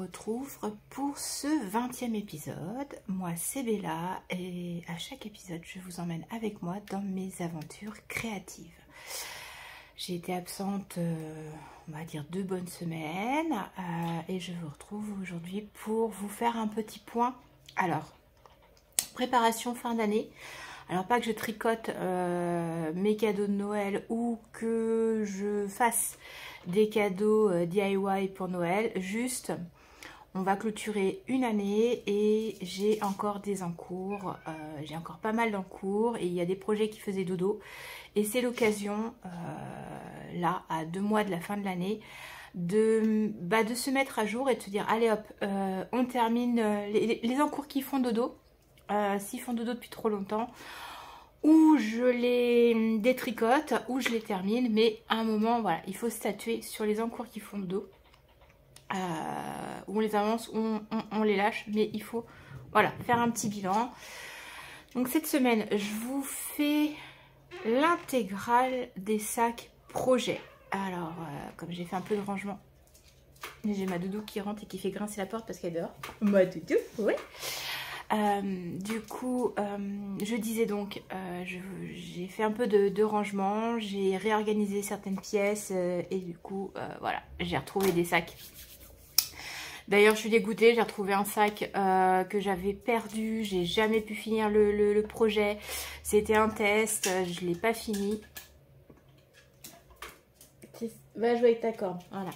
retrouve pour ce 20e épisode. Moi c'est Bella et à chaque épisode je vous emmène avec moi dans mes aventures créatives. J'ai été absente, on va dire 2 bonnes semaines et je vous retrouve aujourd'hui pour vous faire un petit point. Alors, préparation fin d'année. Alors pas que je tricote mes cadeaux de Noël ou que je fasse des cadeaux DIY pour Noël, juste on va clôturer une année et j'ai encore des encours, j'ai encore pas mal d'encours et il y a des projets qui faisaient dodo et c'est l'occasion là à 2 mois de la fin de l'année de se mettre à jour et de se dire allez hop, on termine les encours qui font dodo, s'ils font dodo depuis trop longtemps, ou je les détricote, ou je les termine, mais à un moment, voilà, il faut statuer sur les encours qui font dodo. Où on les avance, où on les lâche, mais il faut, voilà, faire un petit bilan. Donc cette semaine, je vous fais l'intégrale des sacs projets. Alors, comme j'ai fait un peu de rangement, j'ai ma doudou qui rentre et qui fait grincer la porte parce qu'elle dort. Ma doudou, oui. Du coup, je disais donc, j'ai fait un peu de rangement, j'ai réorganisé certaines pièces et du coup, voilà, j'ai retrouvé des sacs. D'ailleurs, je suis dégoûtée, j'ai retrouvé un sac que j'avais perdu, j'ai jamais pu finir le projet. C'était un test, je l'ai pas fini. Va jouer avec ta corde, voilà.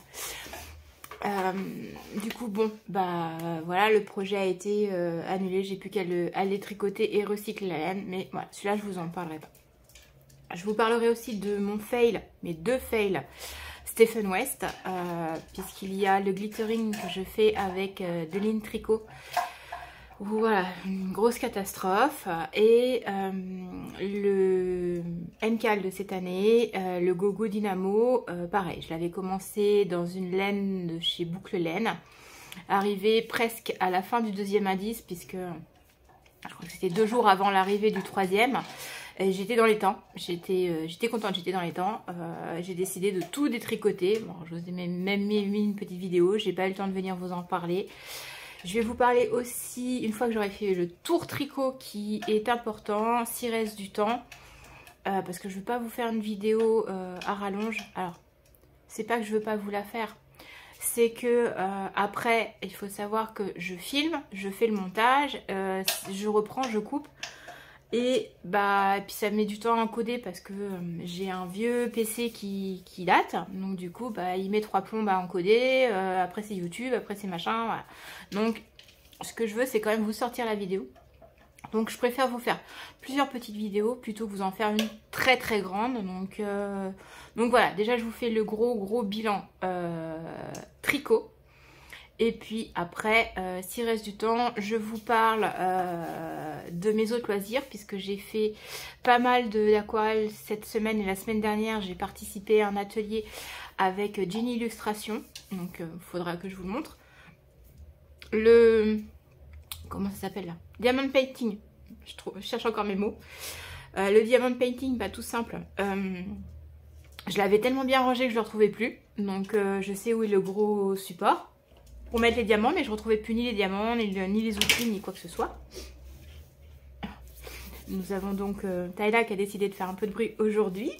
Du coup bon voilà, le projet a été annulé, j'ai plus qu'à aller tricoter et recycler la laine, mais voilà, celui-là je vous en parlerai pas. Je vous parlerai aussi de mon fail, mes 2 fails Stephen West, puisqu'il y a le glittering que je fais avec Deline Tricot. Voilà, une grosse catastrophe. Et le MCAL de cette année, le Gogo Dynamo, pareil, je l'avais commencé dans une laine de chez Boucle Laine, arrivé presque à la fin du 2e indice, puisque je crois que c'était 2 jours avant l'arrivée du 3e. J'étais dans les temps, j'étais contente, j'étais dans les temps. J'ai décidé de tout détricoter. Bon, je vous ai même mis une petite vidéo, j'ai pas eu le temps de venir vous en parler. Je vais vous parler aussi, une fois que j'aurai fait le tour tricot qui est important, s'il reste du temps, parce que je ne veux pas vous faire une vidéo à rallonge. Alors, c'est pas que je veux pas vous la faire, c'est que après, il faut savoir que je filme, je fais le montage, je reprends, je coupe. Et puis ça met du temps à encoder parce que j'ai un vieux PC qui date. Donc du coup il met 3 plombes à encoder. Après c'est YouTube, après c'est machin, voilà. Donc ce que je veux c'est quand même vous sortir la vidéo. Donc je préfère vous faire plusieurs petites vidéos plutôt que vous en faire une très très grande. Donc voilà, déjà je vous fais le gros bilan tricot. Et puis après, s'il reste du temps, je vous parle de mes autres loisirs, puisque j'ai fait pas mal d'aquarelle cette semaine et la semaine dernière. J'ai participé à un atelier avec Jenny Illustration, donc il faudra que je vous le montre. Comment ça s'appelle là? Diamond Painting, je cherche encore mes mots. Le Diamond Painting, tout simple. Je l'avais tellement bien rangé que je ne le retrouvais plus, donc je sais où est le gros support pour mettre les diamants, mais je ne retrouvais plus ni les diamants, ni les outils, ni quoi que ce soit. Nous avons donc Tyla qui a décidé de faire un peu de bruit aujourd'hui.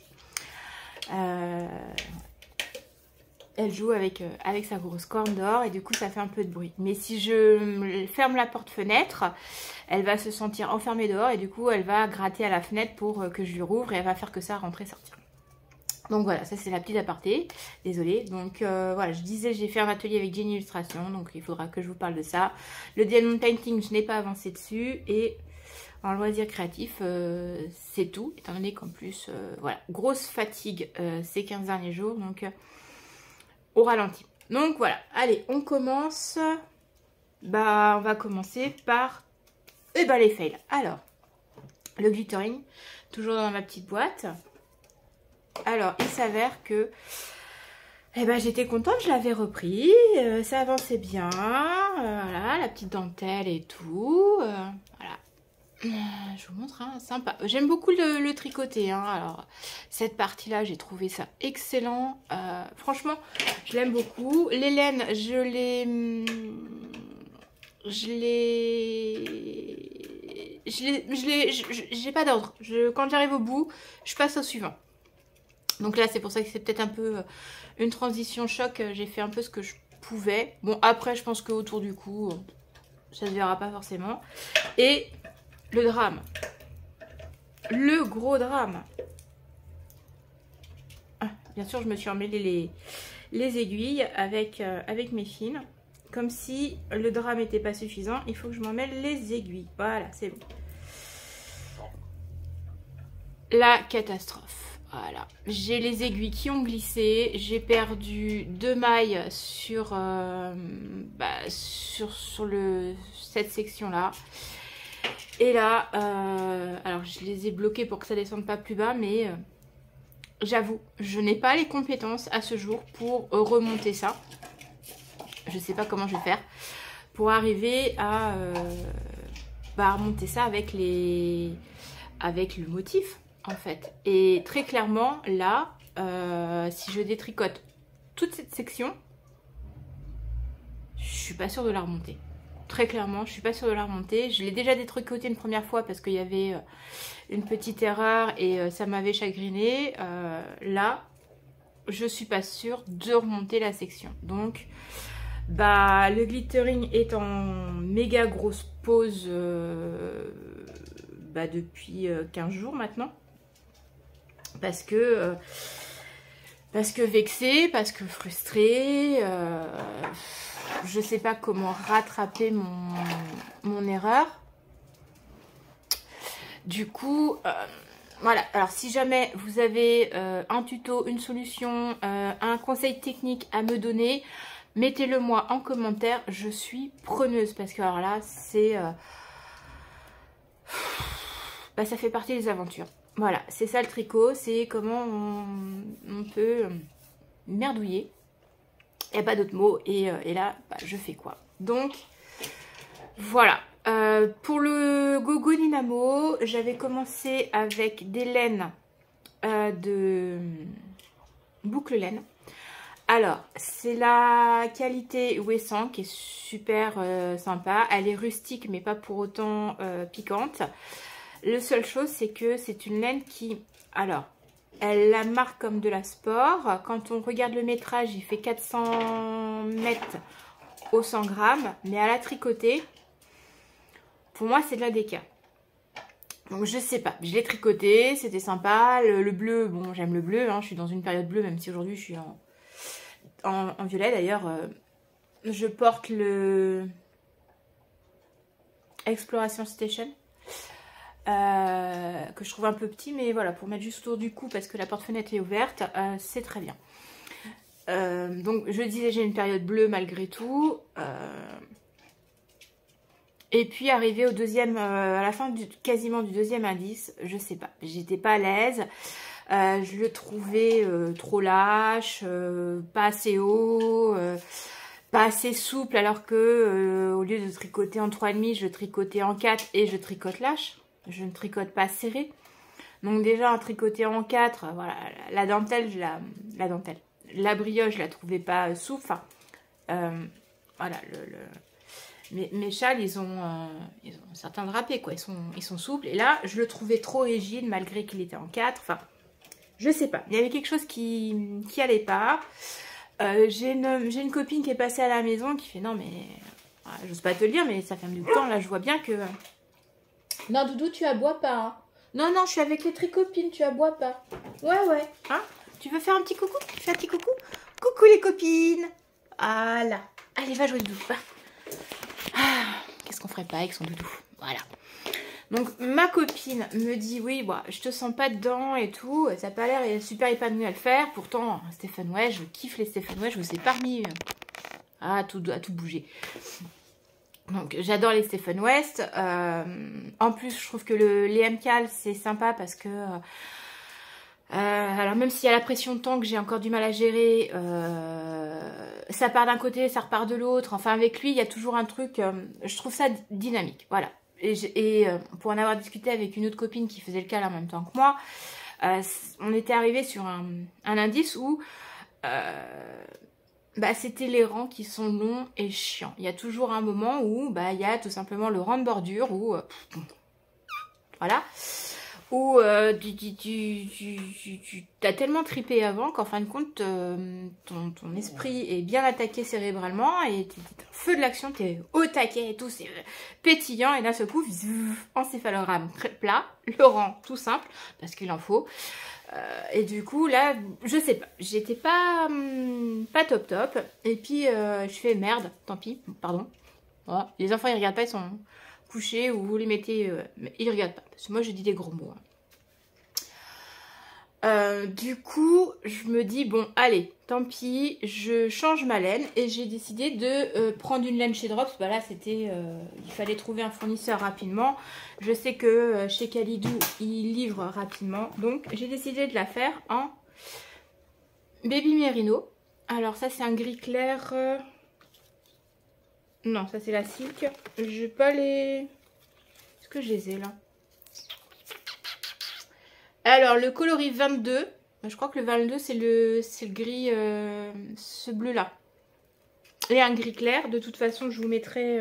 Elle joue avec sa grosse corne d'or et du coup ça fait un peu de bruit. Mais si je ferme la porte-fenêtre, elle va se sentir enfermée dehors et du coup elle va gratter à la fenêtre pour que je lui rouvre et elle va faire que ça, rentrer-sortir. Donc voilà, ça c'est la petite aparté, désolée. Donc voilà, je disais, j'ai fait un atelier avec Jenny Illustration, donc il faudra que je vous parle de ça. Le Diamond Painting, je n'ai pas avancé dessus. Et en loisir créatif, c'est tout, étant donné qu'en plus, voilà, grosse fatigue ces 15 derniers jours, donc au ralenti. Donc voilà, allez, on commence. On va commencer par les fails. Alors, le glittering, toujours dans ma petite boîte. Alors, il s'avère que j'étais contente, je l'avais repris, ça avançait bien, voilà, la petite dentelle et tout, voilà. Je vous montre, hein, sympa. J'aime beaucoup le tricoter. Hein. Alors, cette partie-là, j'ai trouvé ça excellent. Franchement, je l'aime beaucoup. Les laines, j'ai pas d'ordre. Quand j'arrive au bout, je passe au suivant. Donc là, c'est pour ça que c'est peut-être un peu une transition choc. J'ai fait un peu ce que je pouvais. Bon, après, je pense qu'autour du cou, ça se verra pas forcément. Et le drame. Le gros drame. Ah, bien sûr, je me suis emmêlé les aiguilles avec mes fils. Comme si le drap n'était pas suffisant, il faut que je m'en mêle les aiguilles. Voilà, c'est bon. La catastrophe. Voilà. J'ai les aiguilles qui ont glissé. J'ai perdu 2 mailles sur cette section-là. Et là, alors je les ai bloquées pour que ça descende pas plus bas, mais j'avoue, je n'ai pas les compétences à ce jour pour remonter ça. Je sais pas comment je vais faire pour arriver à remonter ça avec le motif en fait. Et très clairement là, si je détricote toute cette section, je suis pas sûre de la remonter. Très clairement, je suis pas sûre de la remonter. Je l'ai déjà détricoté une première fois parce qu'il y avait une petite erreur et ça m'avait chagriné. Là, je suis pas sûre de remonter la section. Donc le glittering est en méga grosse pause depuis 15 jours maintenant. Parce que vexée, parce que frustrée. Je sais pas comment rattraper mon erreur. Du coup, voilà. Alors si jamais vous avez un tuto, une solution, un conseil technique à me donner, mettez-le moi en commentaire, je suis preneuse parce que alors là, c'est... ça fait partie des aventures. Voilà, c'est ça le tricot, c'est comment on peut merdouiller. Il n'y a pas d'autre mot et là, je fais quoi? Donc, voilà. Pour le Gogo Ninamo, j'avais commencé avec des laines de boucle laine. Alors, c'est la qualité Ouessant qui est super sympa. Elle est rustique, mais pas pour autant piquante. La seule chose, c'est que c'est une laine qui... Alors, elle la marque comme de la sport. Quand on regarde le métrage, il fait 400 mètres au 100 grammes. Mais à la tricoter, pour moi, c'est de la DK. Donc, je sais pas. Je l'ai tricoté, c'était sympa. Le bleu, bon, j'aime le bleu. Hein, je suis dans une période bleue, même si aujourd'hui, je suis en violet. D'ailleurs, je porte le Exploration Station. Que je trouve un peu petit, mais voilà, pour mettre juste autour du cou parce que la porte-fenêtre est ouverte, c'est très bien. Donc je disais, j'ai une période bleue malgré tout. Et puis arrivé au deuxième, à la fin quasiment du deuxième indice, je sais pas, j'étais pas à l'aise. Je le trouvais trop lâche, pas assez haut, pas assez souple, alors que au lieu de tricoter en 3,5, je tricotais en 4 et je tricote lâche. Je ne tricote pas serré. Donc déjà, un tricoté en 4, voilà, la dentelle, la brioche, je la trouvais pas souple. Enfin, voilà, mes châles, ils ont certains drapés, quoi. Ils sont souples. Et là, je le trouvais trop rigide, malgré qu'il était en 4. Enfin, je sais pas. Il y avait quelque chose qui allait pas. J'ai une copine qui est passée à la maison qui fait, non mais, j'ose pas te le dire, mais ça fait un bout de temps, là, je vois bien que... Non, Doudou, tu aboies pas. Hein. Non, je suis avec les tricopines, tu aboies pas. Ouais. Hein? Tu veux faire un petit coucou? Fais un petit coucou? Coucou les copines. Voilà. Allez, va jouer Doudou. Qu'est-ce qu'on ferait pas avec son Doudou? Voilà. Donc, ma copine me dit, oui, je te sens pas dedans et tout. Ça n'a pas l'air super épanoui à le faire. Pourtant, Stephen West, je kiffe les Stephen West. Je vous ai pas remis à tout bouger. Donc j'adore les Stephen West. En plus, je trouve que les MCAL c'est sympa parce que alors même s'il y a la pression de temps que j'ai encore du mal à gérer, ça part d'un côté, ça repart de l'autre. Enfin avec lui, il y a toujours un truc. Je trouve ça dynamique. Voilà. pour en avoir discuté avec une autre copine qui faisait le cal en même temps que moi, on était arrivé sur un indice où c'était les rangs qui sont longs et chiants. Il y a toujours un moment où il y a tout simplement le rang de bordure où voilà, où tu t'as tellement tripé avant qu'en fin de compte ton esprit est bien attaqué cérébralement et t'es feu de l'action, t'es au taquet et tout, c'est pétillant et d'un seul coup, encéphalogramme plat, le rang tout simple parce qu'il en faut. Et du coup là, je sais pas, j'étais pas top et puis je fais merde, tant pis, pardon. Voilà. Les enfants ils regardent pas, ils sont couchés ou vous les mettez, mais ils regardent pas parce que moi je dis des gros mots. Du coup, je me dis, bon, allez, tant pis, je change ma laine et j'ai décidé de prendre une laine chez Drops. Bah là, c'était, il fallait trouver un fournisseur rapidement. Je sais que chez Kalidou, ils livrent rapidement. Donc, j'ai décidé de la faire en Baby Merino. Alors, ça, c'est un gris clair. Non, ça, c'est la silk. Je vais pas les... Est-ce que je les ai là? Alors, le coloris 22, je crois que le 22, c'est le gris, ce bleu-là. Et un gris clair. De toute façon, je vous mettrai...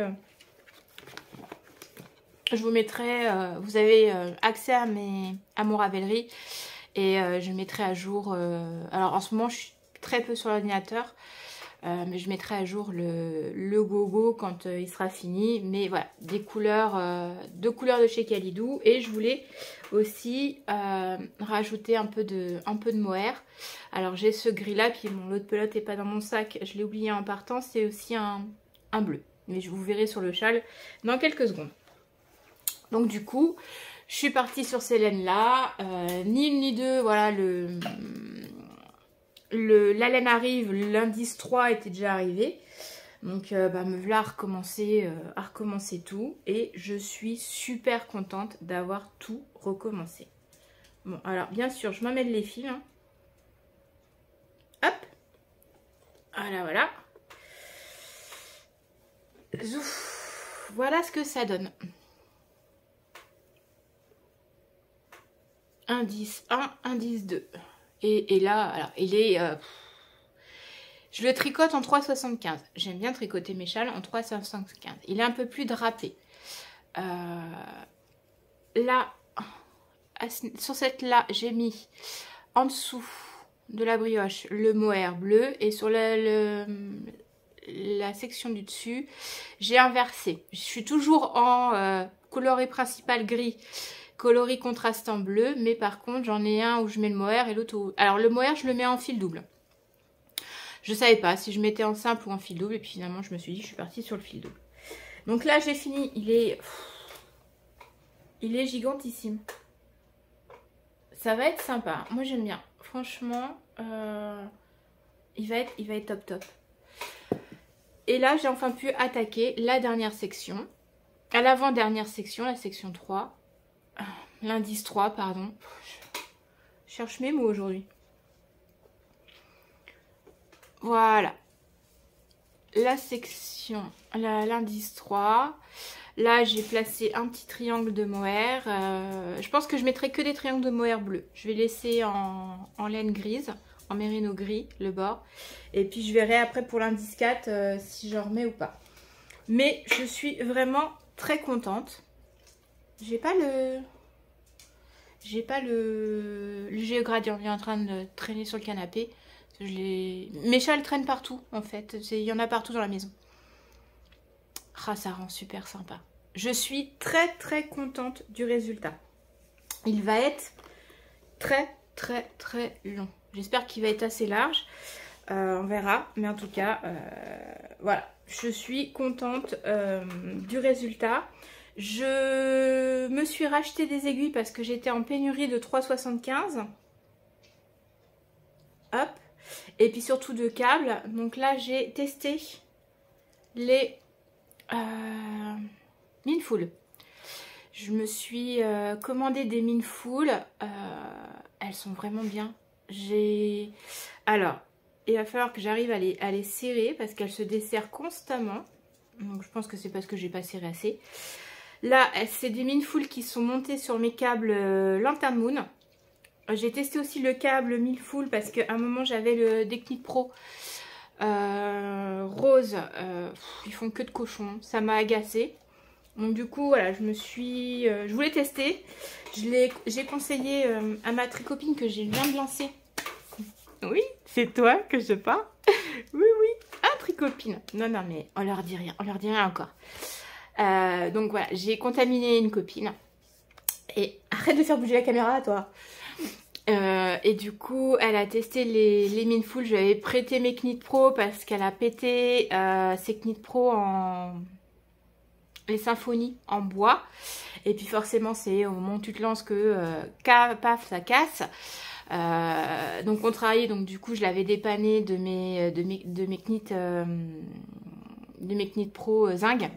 vous avez accès à mon Ravelry. Et je mettrai à jour... alors, en ce moment, je suis très peu sur l'ordinateur. Mais je mettrai à jour le gogo quand il sera fini. Mais voilà, deux couleurs de chez Kalidou. Et je voulais aussi rajouter un peu de mohair. Alors j'ai ce gris là, puis bon, l'autre pelote n'est pas dans mon sac, je l'ai oublié en partant. C'est aussi un bleu, mais je vous verrai sur le châle dans quelques secondes. Donc du coup, je suis partie sur ces laines là, ni une ni deux, voilà, la laine arrive, l'indice 3 était déjà arrivé. Donc me voilà à recommencer tout. Et je suis super contente d'avoir tout recommencé. Bon, alors bien sûr, je m'emmène les fils. Hein. Hop. Voilà, voilà. Zouf. Voilà ce que ça donne. Indice 1, indice 2. Et là, alors, il est... je le tricote en 3,75. J'aime bien tricoter mes châles en 3,75. Il est un peu plus drapé. Là, sur cette là, j'ai mis en dessous de la brioche le mohair bleu. Et sur la section du dessus, j'ai inversé. Je suis toujours en coloris principal gris, coloris contrastant bleu. Mais par contre, j'en ai un où je mets le mohair et l'autre où... Alors le mohair, je le mets en fil double. Je savais pas si je mettais en simple ou en fil double. Et puis finalement, je me suis dit, je suis partie sur le fil double. Donc là, j'ai fini. Il est gigantissime. Ça va être sympa. Moi, j'aime bien. Franchement, il va être top top. Et là, j'ai enfin pu attaquer la dernière section. À l'avant-dernière section, la section 3. L'indice 3, pardon. Je cherche mes mots aujourd'hui. Voilà. La section, l'indice 3. Là, j'ai placé un petit triangle de mohair. Je pense que je mettrai que des triangles de mohair bleu. Je vais laisser en laine grise, en mérino gris, le bord. Et puis, je verrai après pour l'indice 4 si j'en remets ou pas. Mais je suis vraiment très contente. J'ai pas le géogradient. Il est en train de traîner sur le canapé. Mes châles traînent partout, en fait. Il y en a partout dans la maison. Ah, ça rend super sympa. Je suis très très contente du résultat. Il va être très très très long. J'espère qu'il va être assez large. On verra. Mais en tout cas, voilà. Je suis contente du résultat. Je me suis racheté des aiguilles parce que j'étais en pénurie de 3,75. Hop. Et puis surtout de câbles. Donc là, j'ai testé les... Mindful. Je me suis commandé des Mindful. Elles sont vraiment bien. Alors, il va falloir que j'arrive à les serrer parce qu'elles se desserrent constamment. Donc je pense que c'est parce que j'ai pas serré assez. Là, c'est des Mindful qui sont montés sur mes câbles Lantern Moon. J'ai testé aussi le câble Mindful parce qu'à un moment j'avais le Decnit Pro rose. Ils font que de cochon, ça m'a agacé. Donc du coup, voilà, je voulais tester. J'ai conseillé à ma tricopine que je viens de lancer. Oui, c'est toi que je parle. Oui, oui, ah, tricopine. Non, non, mais on leur dit rien encore. Donc voilà, j'ai contaminé une copine. Et arrête de faire bouger la caméra, toi. Et du coup, elle a testé les Mindful. Je lui avais prêté mes Knit Pro parce qu'elle a pété ses Knit Pro les symphonies en bois. Et puis forcément, c'est au moment où tu te lances que paf, ça casse. Donc on travaillait, donc du coup je l'avais dépanné de mes Knit Pro Zing,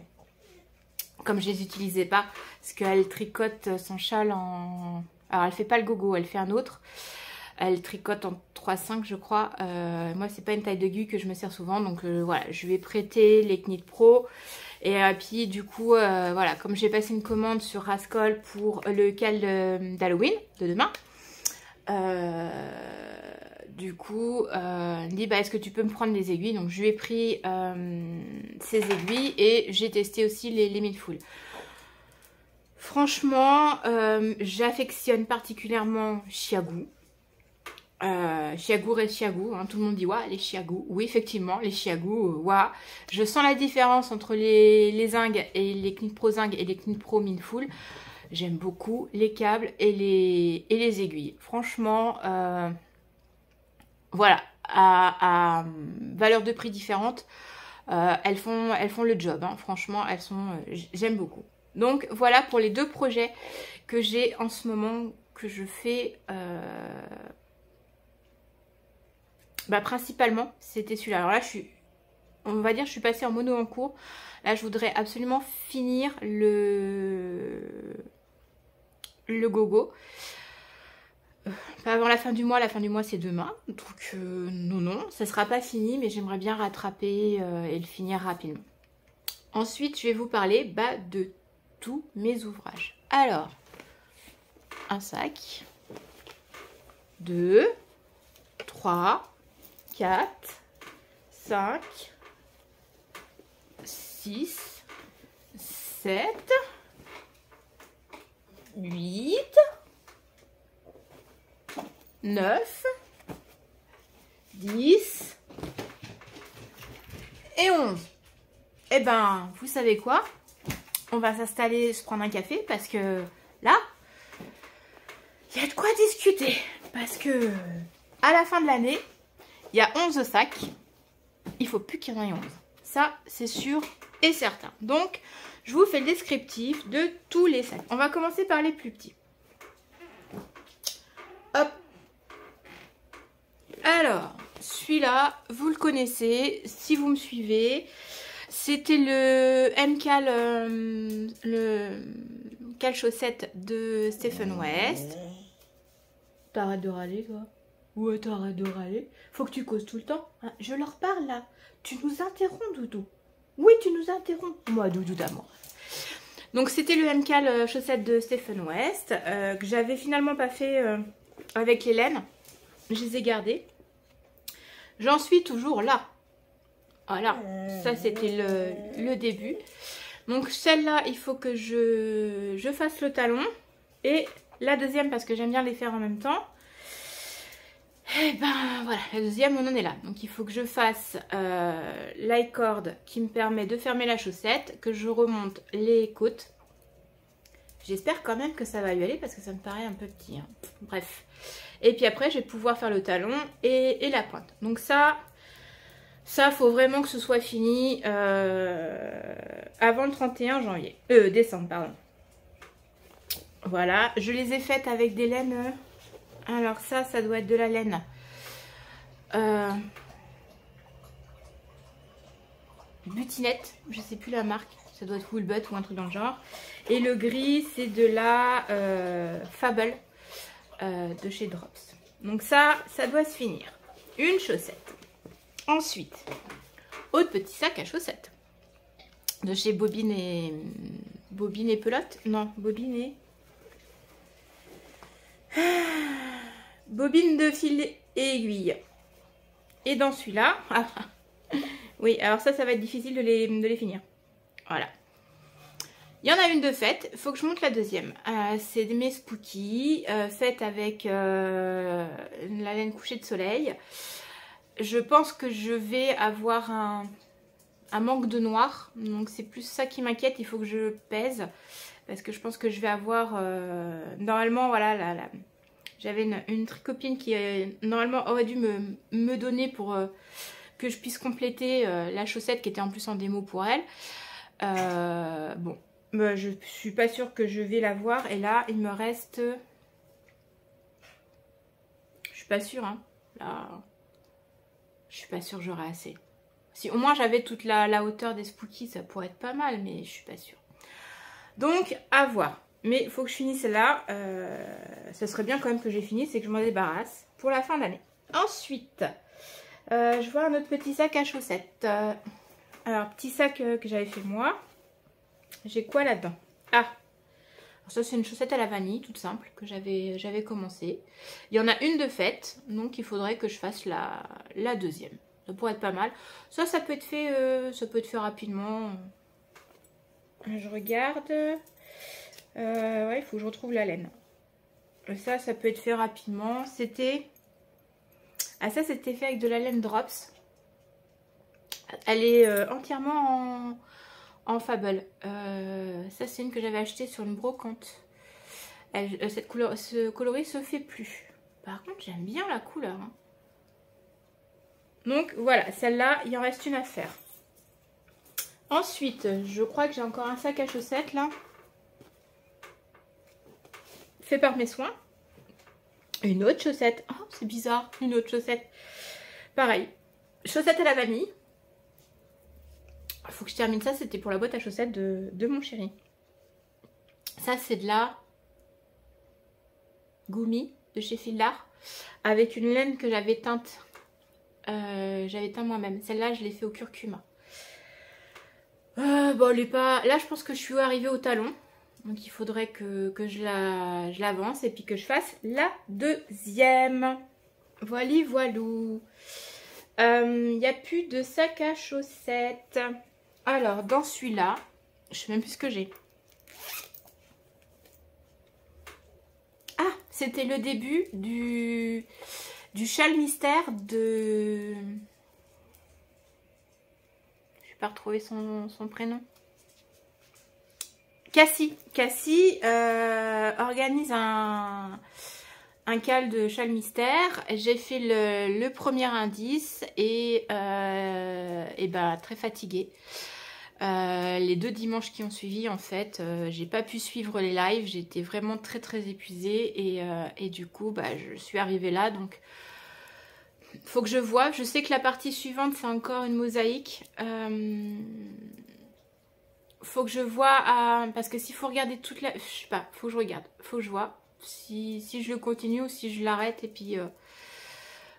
comme je les utilisais pas, parce qu'elle tricote son châle en... Alors elle fait pas le gogo, elle fait un autre, elle tricote en 3,5 je crois. Moi c'est pas une taille d'aiguille que je me sers souvent, donc voilà, je lui ai prêté les Knit Pro. Et puis du coup, voilà, comme j'ai passé une commande sur Rascol pour le cal d'Halloween de demain, du coup, elle me dit bah, est-ce que tu peux me prendre des aiguilles? Donc je lui ai pris ces aiguilles et j'ai testé aussi les Mindful. Franchement, j'affectionne particulièrement Chiagou. Chiagou et Chiagou, hein, tout le monde dit ouais, les Chiagou. Oui, effectivement, les Chiagou, ouais. Je sens la différence entre les Zing et les Knit Pro Zing et les Knit Pro Mindful. J'aime beaucoup les câbles et les aiguilles. Franchement, voilà, à valeur de prix différente, elles font le job. Hein. Franchement, j'aime beaucoup. Donc voilà pour les deux projets que j'ai en ce moment, que je fais. Bah, principalement, c'était celui-là. Alors là, on va dire, je suis passée en mono en cours. Là, je voudrais absolument finir le gogo. Pas avant la fin du mois c'est demain. Donc non, ça sera pas fini, mais j'aimerais bien rattraper et le finir rapidement. Ensuite, je vais vous parler de tous mes ouvrages. Alors, un sac, 2, 3, 4, 5, 6, 7, 8, 9, 10 et 11. Eh ben, vous savez quoi? On va s'installer, se prendre un café parce que là, il y a de quoi discuter. Parce que à la fin de l'année, il y a 11 sacs. Il faut plus qu'il y en ait 11. Ça, c'est sûr et certain. Donc, je vous fais le descriptif de tous les sacs. On va commencer par les plus petits. Hop. Alors, celui-là, vous le connaissez, si vous me suivez. C'était le MCAL, le cal chaussette de Stephen West. T'arrêtes de râler, toi? Ouais, t'arrêtes de râler. Faut que tu causes tout le temps. Hein, je leur parle, là. Tu nous interromps, Doudou. Oui, tu nous interromps. Moi, Doudou d'amour. Donc, c'était le MCAL chaussette de Stephen West, que j'avais finalement pas fait avec les laines. Je les ai gardées. J'en suis toujours là. Voilà, ça c'était le début. Donc celle-là, il faut que je fasse le talon. Et la deuxième, parce que j'aime bien les faire en même temps. Et ben voilà, la deuxième, on en est là. Donc il faut que je fasse l'i-cord qui me permet de fermer la chaussette, que je remonte les côtes. J'espère quand même que ça va lui aller parce que ça me paraît un peu petit. Hein. Bref. Et puis après, je vais pouvoir faire le talon et la pointe. Donc ça, faut vraiment que ce soit fini avant le 31 janvier. Décembre, pardon. Voilà, je les ai faites avec des laines. Alors ça doit être de la laine. Butinette, je sais plus la marque. Ça doit être Woolbutt ou un truc dans le genre. Et le gris, c'est de la Fable de chez Drops. Donc ça doit se finir. Une chaussette. Ensuite, autre petit sac à chaussettes de chez Bobine et bobine et pelote. Non, bobine et... Bobine de fil et aiguille. Et dans celui-là... oui, alors ça va être difficile de les finir. Voilà. Il y en a une de faite, il faut que je monte la deuxième. C'est mes Spooky, faites avec la laine couchée de soleil. Je pense que je vais avoir un manque de noir, donc c'est plus ça qui m'inquiète, il faut que je pèse. Parce que je pense que je vais avoir... normalement, voilà, j'avais une tricopine qui normalement aurait dû me donner pour que je puisse compléter la chaussette qui était en plus en démo pour elle. Bon. Je suis pas sûre que je vais l'avoir. Et là, il me reste... Je suis pas sûre. Hein. Là, je suis pas sûre que j'aurai assez. Si au moins j'avais toute la hauteur des Spooky, ça pourrait être pas mal. Mais je suis pas sûre. Donc, à voir. Mais il faut que je finisse là. Ça serait bien quand même que j'ai fini. C'est que je m'en débarrasse pour la fin d'année. Ensuite, je vois un autre petit sac à chaussettes. Alors, petit sac que j'avais fait moi. J'ai quoi là-dedans? Ah, alors ça c'est une chaussette à la vanille, toute simple, que j'avais commencé. Il y en a une de faite, donc il faudrait que je fasse la deuxième. Ça pourrait être pas mal. Ça peut être fait rapidement. Je regarde. Ouais, il faut que je retrouve la laine. Ça peut être fait rapidement. C'était... Ah, ça c'était fait avec de la laine Drops. Elle est entièrement en Fable. Ça c'est une que j'avais achetée sur une brocante. Ce coloris se fait plus. Par contre j'aime bien la couleur. Hein. Donc voilà, celle-là, il en reste une à faire. Ensuite, je crois que j'ai encore un sac à chaussettes là. Fait par mes soins. Une autre chaussette. Oh, c'est bizarre, une autre chaussette. Pareil, chaussette à la vanille. Faut que je termine ça, c'était pour la boîte à chaussettes de mon chéri. Ça c'est de la Gumi de chez Fildar avec une laine que j'avais teinte. J'avais teint moi-même. Celle-là je l'ai fait au curcuma. Bon, elle est pas... Là je pense que je suis arrivée au talon. Donc il faudrait que je l'avance et puis que je fasse la deuxième. Voilà, voilou. Il n'y a plus de sac à chaussettes. Alors, dans celui-là, je sais même plus ce que j'ai. Ah, c'était le début du châle mystère de... Je vais pas retrouver son prénom. Cassie. Cassie organise un cale de châle mystère. J'ai fait le premier indice et ben, très fatiguée. Les 2 dimanches qui ont suivi, en fait, j'ai pas pu suivre les lives. J'étais vraiment très épuisée et du coup, bah, je suis arrivée là. Donc, faut que je vois. Je sais que la partie suivante, c'est encore une mosaïque. Faut que je vois, parce que s'il faut regarder toute la... Je sais pas, faut que je regarde. Faut que je vois si je le continue ou si je l'arrête et puis...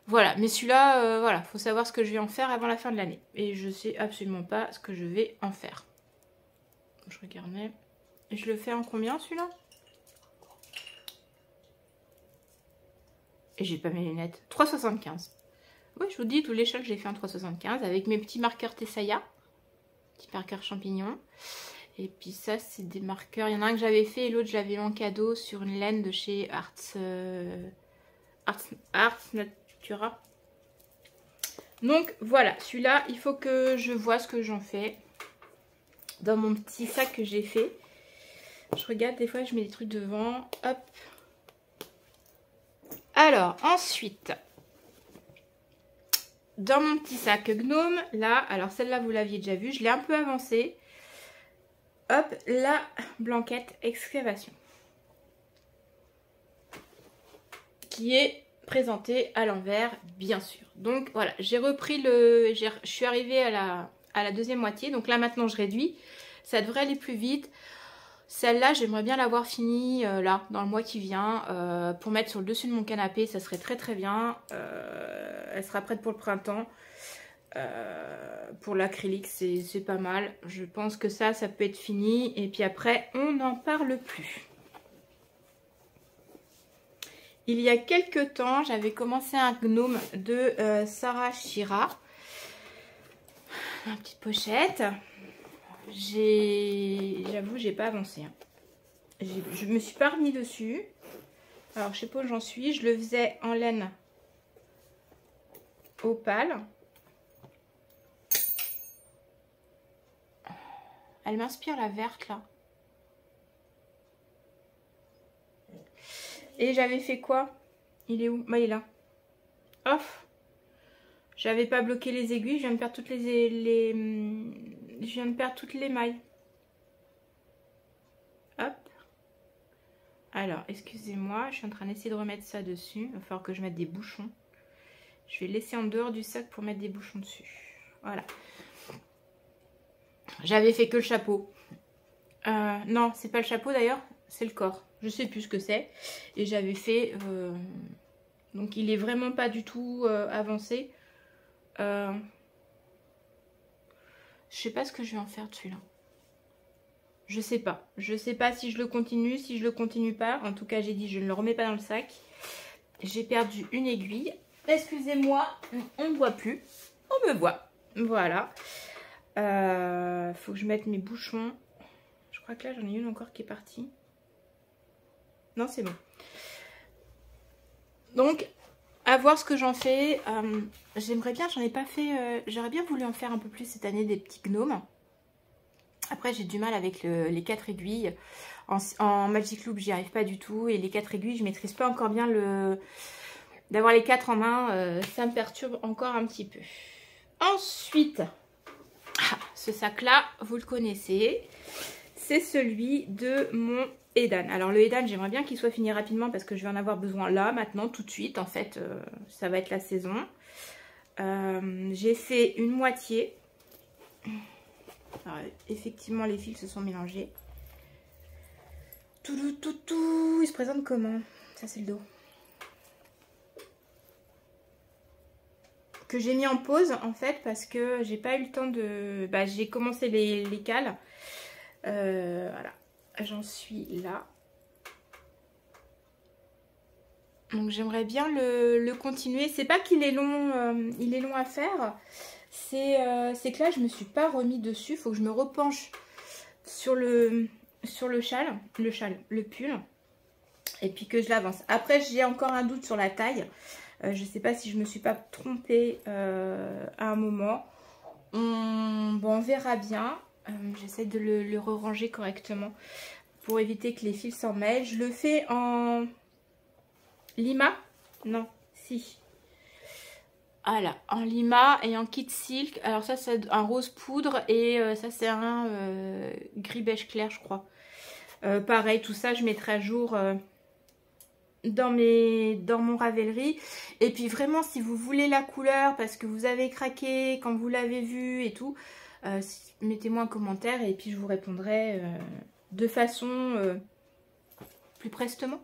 Voilà, mais celui-là, voilà, faut savoir ce que je vais en faire avant la fin de l'année. Et je sais absolument pas ce que je vais en faire. Je regardais. Et je le fais en combien celui-là? Et j'ai pas mes lunettes. 3,75. Oui, je vous dis, tous les châles, j'ai fait en 3,75 avec mes petits marqueurs Tessaya. Petits marqueurs champignons. Et puis ça, c'est des marqueurs. Il y en a un que j'avais fait et l'autre, je l'avais eu en cadeau sur une laine de chez Arts Natura. Donc voilà, celui-là, il faut que je vois ce que j'en fais dans mon petit sac que j'ai fait. Je regarde, des fois, je mets des trucs devant. Hop. Alors, ensuite, dans mon petit sac gnome, là, alors celle-là, vous l'aviez déjà vue, je l'ai un peu avancée. Hop, la blanquette excavation. Qui est présentée à l'envers, bien sûr. Donc voilà, j'ai repris je suis arrivée à la deuxième moitié. Donc là, maintenant, je réduis. Ça devrait aller plus vite. Celle-là, j'aimerais bien l'avoir finie là, dans le mois qui vient. Pour mettre sur le dessus de mon canapé, ça serait très bien. Elle sera prête pour le printemps. Pour l'acrylique, c'est pas mal. Je pense que ça peut être fini. Et puis après, on n'en parle plus. Il y a quelques temps, j'avais commencé un gnome de Sarah Shira. Une petite pochette. J'avoue, j'ai pas avancé. Hein. Je me suis pas remis dessus. Alors, je sais pas où j'en suis. Je le faisais en laine opale. Elle m'inspire la verte, là. Et j'avais fait quoi? Il est où? Bah, il est là. Off. J'avais pas bloqué les aiguilles. Je viens de perdre toutes je viens de perdre toutes les mailles. Hop. Alors, excusez-moi. Je suis en train d'essayer de remettre ça dessus. Il va falloir que je mette des bouchons. Je vais laisser en dehors du sac pour mettre des bouchons dessus. Voilà. J'avais fait que le chapeau. Non, c'est pas le chapeau d'ailleurs. C'est le corps. Je sais plus ce que c'est. Et j'avais fait... donc il est vraiment pas du tout avancé. Je sais pas ce que je vais en faire de celui-là. Je sais pas. Je sais pas si je le continue, si je le continue pas. En tout cas, j'ai dit je ne le remets pas dans le sac. J'ai perdu une aiguille. Excusez-moi, on ne voit plus. On me voit. Voilà. Faut que je mette mes bouchons. Je crois que là, j'en ai une encore qui est partie. Non, c'est bon. Donc, à voir ce que j'en fais. J'aimerais bien, j'en ai pas fait... J'aurais bien voulu en faire un peu plus cette année, des petits gnomes. Après, j'ai du mal avec les 4 aiguilles. En Magic Loop, j'y arrive pas du tout. Et les 4 aiguilles, je maîtrise pas encore bien d'avoir les 4 en main. Ça me perturbe encore un petit peu. Ensuite, ce sac-là, vous le connaissez. C'est celui de mon Edan. Alors le Edan, j'aimerais bien qu'il soit fini rapidement parce que je vais en avoir besoin là, maintenant, tout de suite. En fait, ça va être la saison. J'ai fait une moitié. Alors, effectivement, les fils se sont mélangés. Tout, il se présente comment? Ça, c'est le dos. Que j'ai mis en pause, en fait, parce que j'ai pas eu le temps de... Bah, j'ai commencé les cales. Voilà. J'en suis là. Donc, j'aimerais bien le continuer. C'est pas qu'il est long, il est long à faire. C'est que là, je me suis pas remis dessus. Faut que je me repenche sur le pull. Et puis que je l'avance. Après, j'ai encore un doute sur la taille. Je sais pas si je me suis pas trompée à un moment. Bon, on verra bien. J'essaie de le ranger correctement pour éviter que les fils s'en mêlent. Je le fais en lima. Non, si. Voilà, en lima et en kit silk. Alors ça, c'est un rose poudre et ça, c'est un gris beige clair, je crois. Pareil, tout ça, je mettrai à jour dans mon Ravelry. Et puis vraiment, si vous voulez la couleur, parce que vous avez craqué quand vous l'avez vu et tout, mettez-moi un commentaire et puis je vous répondrai de façon plus prestement,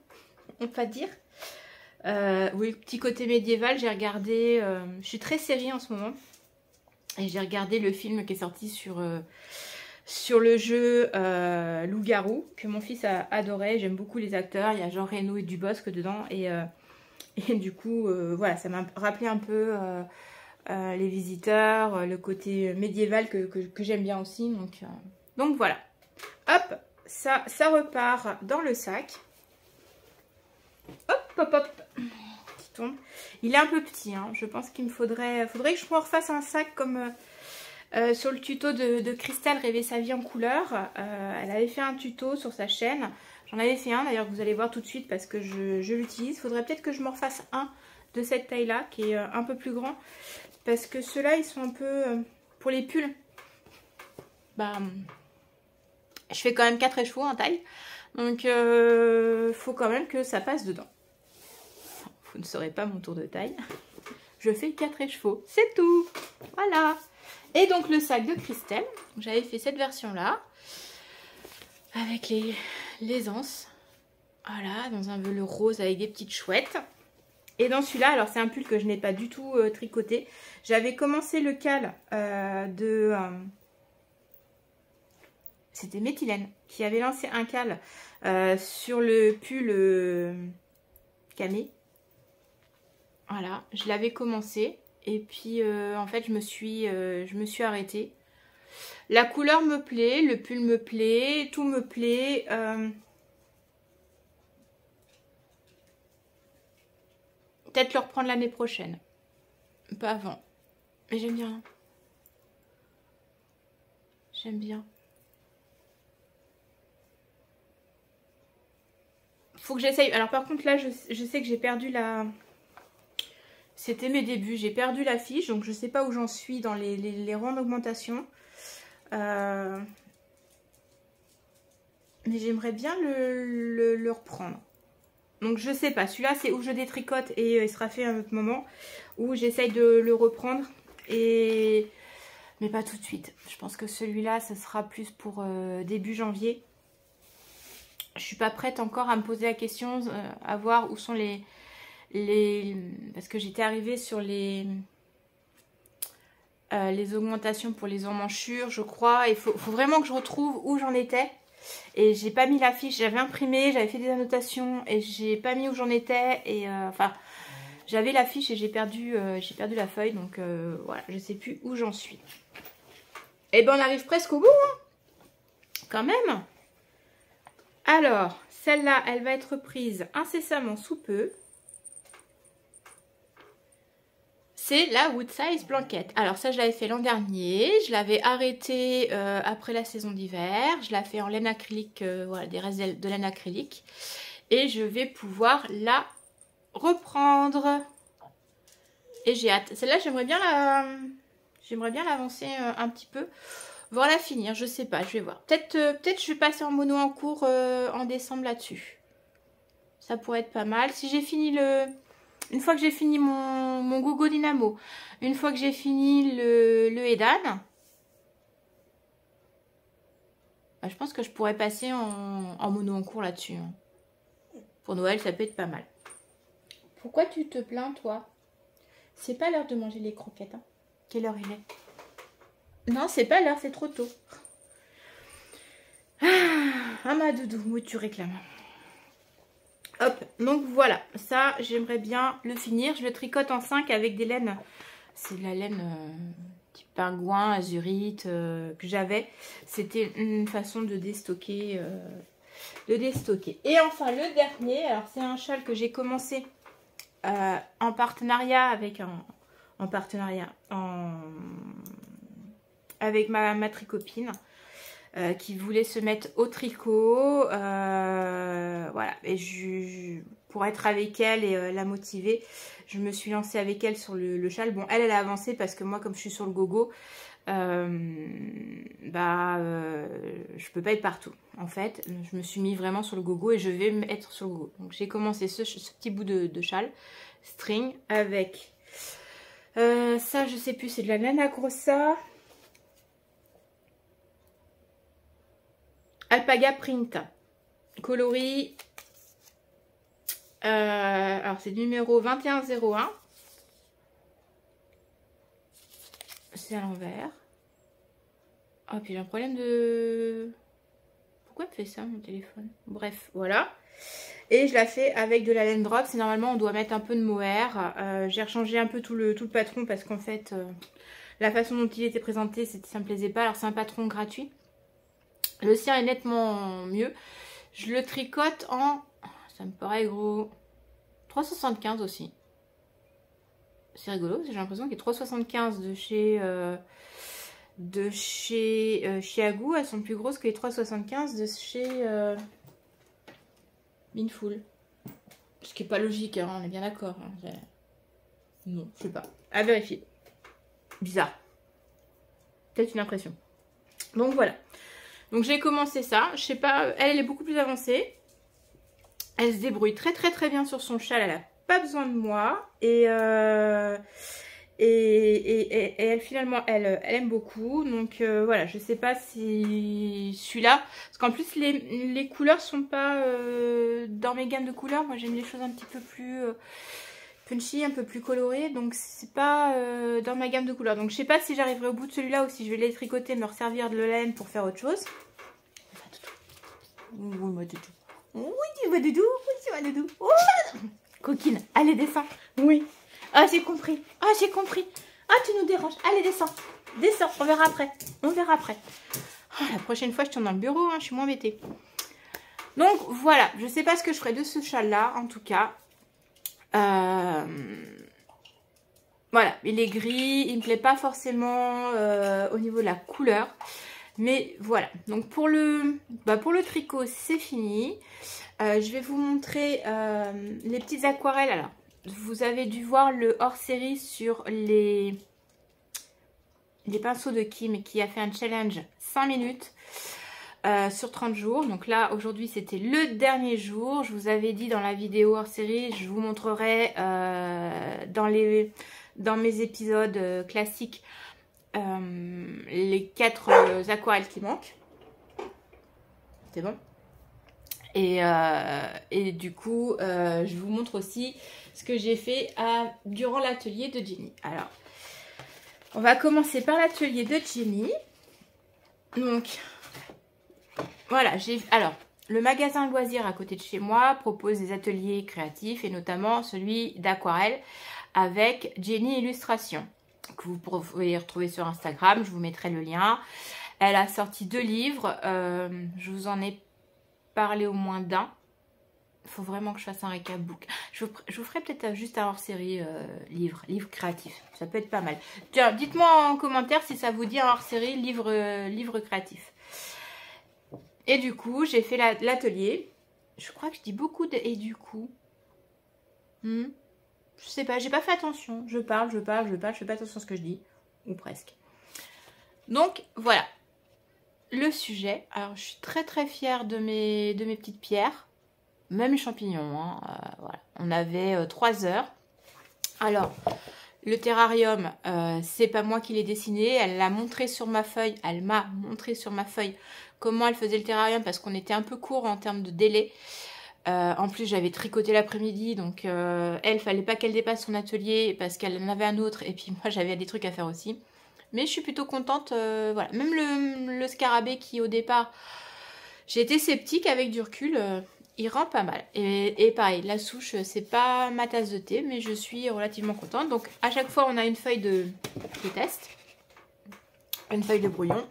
on va dire. Oui, petit côté médiéval, j'ai regardé, je suis très série en ce moment, et j'ai regardé le film qui est sorti sur le jeu Loup-Garou, que mon fils a adoré. J'aime beaucoup les acteurs, il y a Jean Reno et Dubosc dedans, et du coup, voilà, ça m'a rappelé un peu les Visiteurs, le côté médiéval que j'aime bien aussi, donc voilà. Hop, ça repart dans le sac. Hop, hop, hop. Qui tombe. Il est un peu petit, hein. Je pense qu'il me faudrait que je me refasse un sac comme sur le tuto de Christelle Rêver sa vie en couleur. Elle avait fait un tuto sur sa chaîne. J'en avais fait un d'ailleurs que vous allez voir tout de suite parce que je l'utilise. Il faudrait peut-être que je me refasse un de cette taille-là qui est un peu plus grand. Parce que ceux-là, ils sont un peu... pour les pulls, bah, je fais quand même 4 écheveaux en taille. Donc, faut quand même que ça passe dedans. Vous ne saurez pas mon tour de taille. Je fais 4 écheveaux, c'est tout. Voilà. Et donc, le sac de Christelle. J'avais fait cette version-là. Avec les anses. Voilà, dans un velours rose avec des petites chouettes. Et dans celui-là, alors c'est un pull que je n'ai pas du tout tricoté. J'avais commencé le cal c'était Méthylène qui avait lancé un cal sur le pull camé. Voilà, je l'avais commencé. Et puis en fait je me suis arrêtée. La couleur me plaît, le pull me plaît, tout me plaît. Peut-être le reprendre l'année prochaine. Pas avant. Mais j'aime bien. J'aime bien. Faut que j'essaye. Alors par contre là, je sais que j'ai perdu la... C'était mes débuts. J'ai perdu la fiche. Donc je sais pas où j'en suis dans les rangs d'augmentation. Mais j'aimerais bien le reprendre. Donc je sais pas, celui-là c'est où je détricote et il sera fait à un autre moment, où j'essaye de le reprendre, mais pas tout de suite. Je pense que celui-là ce sera plus pour début janvier. Je suis pas prête encore à me poser la question, à voir où sont les... Parce que j'étais arrivée sur les augmentations pour les emmanchures je crois. Il faut vraiment que je retrouve où j'en étais. Et j'ai pas mis la fiche, j'avais imprimé, j'avais fait des annotations et j'ai pas mis où j'en étais. Et enfin, j'avais la fiche et j'ai perdu la feuille. Donc voilà, je sais plus où j'en suis. Et ben on arrive presque au bout, hein, quand même. Alors, celle-là, elle va être prise incessamment sous peu. C'est la Wood Size Blanket. Alors ça, je l'avais fait l'an dernier. Je l'avais arrêté après la saison d'hiver. Je l'ai fait en laine acrylique, voilà, des restes de laine acrylique. Et je vais pouvoir la reprendre. Et j'ai hâte. Celle-là, j'aimerais bien l'avancer un petit peu. Voir la finir, je sais pas, je vais voir. Peut-être je vais passer en mono en cours en décembre là-dessus. Ça pourrait être pas mal. Si j'ai fini une fois que j'ai fini mon Gogo Dynamo, une fois que j'ai fini le Edan, bah, je pense que je pourrais passer en mono en cours là-dessus. Hein. Pour Noël, ça peut être pas mal. Pourquoi tu te plains, toi? C'est pas l'heure de manger les croquettes. Hein. Quelle heure il est? Non, c'est pas l'heure, c'est trop tôt. Ah, ma doudou, oui, tu réclames. Hop, donc voilà, ça j'aimerais bien le finir. Je le tricote en 5 avec des laines. C'est de la laine type pingouin, azurite que j'avais. C'était une façon de déstocker. Et enfin le dernier, alors c'est un châle que j'ai commencé en partenariat avec avec ma tricopine. Qui voulait se mettre au tricot, voilà, et pour être avec elle et la motiver, je me suis lancée avec elle sur le châle. Bon, elle a avancé parce que moi, comme je suis sur le gogo, je peux pas être partout. En fait, je me suis mis vraiment sur le gogo et je vais me être sur le gogo. Donc j'ai commencé ce petit bout de châle string avec ça, je sais plus, c'est de la laine Agrosa. Alpaga Print, coloris, alors c'est numéro 2101, c'est à l'envers. Oh, puis j'ai un problème de... Pourquoi il me fait ça mon téléphone? Bref, voilà. Et je la fais avec de la laine drop, c'est normalement on doit mettre un peu de mohair. J'ai rechangé un peu tout le patron parce qu'en fait, la façon dont il était présenté, ça me plaisait pas. Alors c'est un patron gratuit. Le sien est nettement mieux. Je le tricote en... Ça me paraît gros. 3,75 aussi. C'est rigolo. J'ai l'impression qu'il est 3,75 de chez Chiago. Elles sont plus grosses que les 3,75 de chez Minful. Ce qui n'est pas logique, hein, on est bien d'accord. Hein. Non, je sais pas. À vérifier. Bizarre. Peut-être une impression. Donc voilà. Donc j'ai commencé ça, je sais pas, elle est beaucoup plus avancée. Elle se débrouille très bien sur son châle, elle a pas besoin de moi. Et elle finalement, elle aime beaucoup. Donc voilà, je sais pas si celui-là, parce qu'en plus les couleurs sont pas dans mes gammes de couleurs. Moi j'aime les choses un petit peu punchy, un peu plus coloré, donc c'est pas dans ma gamme de couleurs. Donc je sais pas si j'arriverai au bout de celui-là ou si je vais les tricoter, me resservir de la laine pour faire autre chose. Oui, ma doudou. Oui, ma doudou. Oui, ma doudou. Oh, coquine, allez, descends. Oui. Ah, j'ai compris. Ah, j'ai compris. Ah, tu nous déranges. Allez, descends. Descends, on verra après. On verra après. Oh, la prochaine fois, je tourne dans le bureau, hein, je suis moins embêtée. Donc, voilà. Je sais pas ce que je ferai de ce châle-là, en tout cas. Voilà, il est gris, il me plaît pas forcément au niveau de la couleur. Mais voilà, donc pour le tricot, c'est fini. Je vais vous montrer les petites aquarelles. Alors, vous avez dû voir le hors-série sur les pinceaux de Kim qui a fait un challenge 5 minutes sur 30 jours. Donc là, aujourd'hui, c'était le dernier jour. Je vous avais dit dans la vidéo hors-série, je vous montrerai dans mes épisodes classiques les 4 aquarelles qui manquent. C'est bon. Et du coup, je vous montre aussi ce que j'ai fait durant l'atelier de Jenny. Alors, on va commencer par l'atelier de Jenny. Donc, voilà, alors, le magasin Loisirs à côté de chez moi propose des ateliers créatifs et notamment celui d'aquarelle avec Jenny Illustration, que vous pouvez retrouver sur Instagram, je vous mettrai le lien. Elle a sorti 2 livres, je vous en ai parlé au moins d'un. Il faut vraiment que je fasse un récap book. Je vous ferai peut-être juste un hors-série livre créatif, ça peut être pas mal. Tiens, dites-moi en commentaire si ça vous dit un hors-série livre créatif. Et du coup, j'ai fait l'atelier. Je crois que je dis beaucoup de et du coup. Je sais pas, j'ai pas fait attention. Je parle, je fais pas attention à ce que je dis. Ou presque. Donc, voilà. Le sujet. Alors, je suis très très fière de mes petites pierres. Même les champignons. Hein. Voilà. On avait 3 heures. Alors, le terrarium, c'est pas moi qui l'ai dessiné. Elle l'a montré sur ma feuille. Elle m'a montré sur ma feuille comment elle faisait le terrarium parce qu'on était un peu court en termes de délai. En plus, j'avais tricoté l'après-midi, donc elle, fallait pas qu'elle dépasse son atelier parce qu'elle en avait un autre et puis moi, j'avais des trucs à faire aussi. Mais je suis plutôt contente, voilà. Même le scarabée qui, au départ, j'ai été sceptique avec du recul, il rend pas mal. Et pareil, la souche, c'est pas ma tasse de thé, mais je suis relativement contente. Donc, à chaque fois, on a une feuille de test, une feuille de brouillon.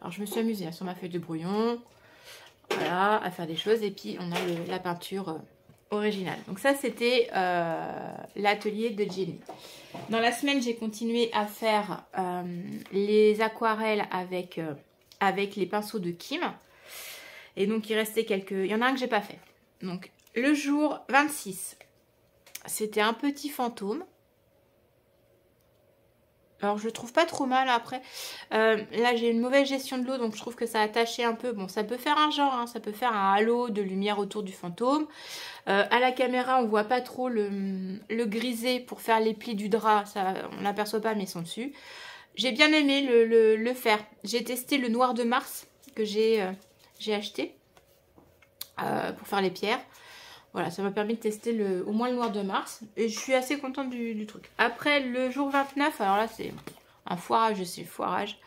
Alors, je me suis amusée hein, sur ma feuille de brouillon. Voilà, à faire des choses. Et puis, on a la peinture originale. Donc ça, c'était l'atelier de Jenny. Dans la semaine, j'ai continué à faire les aquarelles avec les pinceaux de Kim. Et donc, il restait quelques... Il y en a un que j'ai pas fait. Donc, le jour 26, c'était un petit fantôme. Alors, je le trouve pas trop mal après. Là, j'ai une mauvaise gestion de l'eau, donc je trouve que ça a taché un peu. Bon, ça peut faire un genre, hein, ça peut faire un halo de lumière autour du fantôme. À la caméra, on voit pas trop le grisé pour faire les plis du drap. Ça, on n'aperçoit pas, mais ils sont dessus. J'ai bien aimé le faire. J'ai testé le noir de Mars que j'ai acheté pour faire les pierres. Voilà, ça m'a permis de tester au moins le noir de Mars. Et je suis assez contente du truc. Après, le jour 29, alors là, c'est un foirage de ces foirages.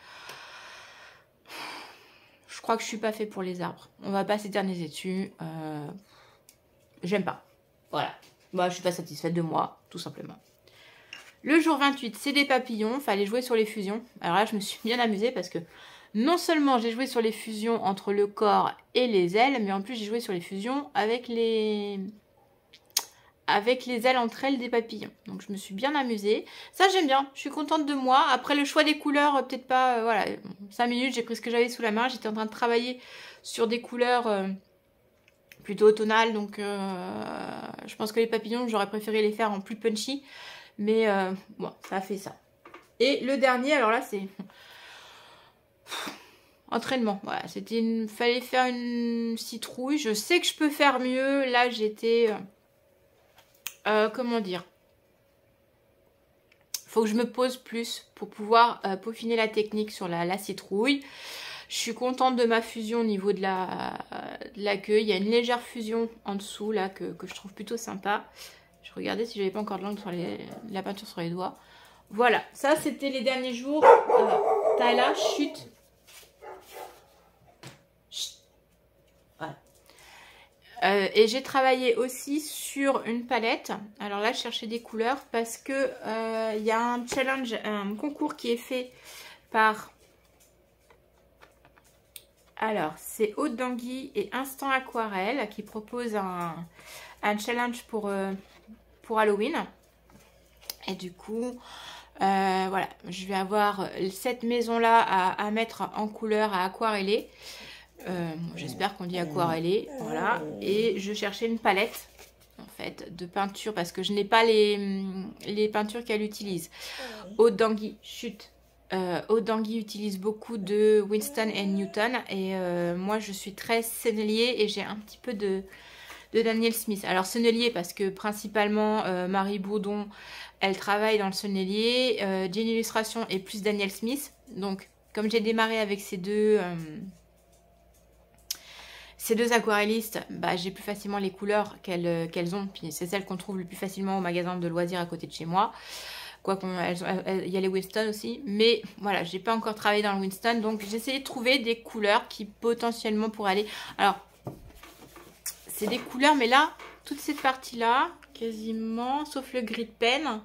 Je crois que je suis pas fait pour les arbres. On va pas s'éterniser dessus. J'aime pas. Voilà. Moi, je suis pas satisfaite de moi, tout simplement. Le jour 28, c'est des papillons. Fallait jouer sur les fusions. Alors là, je me suis bien amusée parce que non seulement j'ai joué sur les fusions entre le corps et les ailes, mais en plus j'ai joué sur les fusions avec les ailes entre elles des papillons. Donc je me suis bien amusée. Ça j'aime bien, je suis contente de moi. Après le choix des couleurs, peut-être pas, voilà, 5 minutes, j'ai pris ce que j'avais sous la main. J'étais en train de travailler sur des couleurs plutôt automnales. Donc je pense que les papillons, j'aurais préféré les faire en plus punchy. Mais bon, ça a fait ça. Et le dernier, alors là c'est... entraînement, voilà, fallait faire une citrouille. Je sais que je peux faire mieux. Là, j'étais... comment dire? Faut que je me pose plus pour pouvoir peaufiner la technique sur la citrouille. Je suis contente de ma fusion au niveau de la queue. Il y a une légère fusion en dessous, là, que je trouve plutôt sympa. Je regardais si j'avais pas encore de l'encre sur la peinture sur les doigts. Voilà, ça c'était les derniers jours. Tala, chute. Voilà. Et j'ai travaillé aussi sur une palette. Alors là, je cherchais des couleurs parce que il y a un challenge, un concours qui est fait par... Alors, c'est Haute d'Anguille et Instant Aquarelle qui propose un challenge pour Halloween. Et du coup, voilà, je vais avoir cette maison-là à mettre en couleur, à aquareller. J'espère qu'on dit aquareller, voilà. Et je cherchais une palette, en fait, de peinture parce que je n'ai pas les peintures qu'elle utilise. Haute d'Anguille, chute. Haute d'Anguille utilise beaucoup de Winston & Newton et moi je suis très sennelier et j'ai un petit peu de Daniel Smith. Alors sennelier parce que principalement Marie Bourdon elle travaille dans le sennelier, Jenny Illustration et plus Daniel Smith. Donc comme j'ai démarré avec ces deux aquarellistes, bah, j'ai plus facilement les couleurs qu'elles ont. Puis c'est celles qu'on trouve le plus facilement au magasin de loisirs à côté de chez moi. Quoi il y a les Winston aussi. Mais voilà, j'ai pas encore travaillé dans le Winston. Donc j'ai essayé de trouver des couleurs qui potentiellement pourraient aller. Alors, c'est des couleurs, mais là, toute cette partie-là, quasiment, sauf le gris de pen.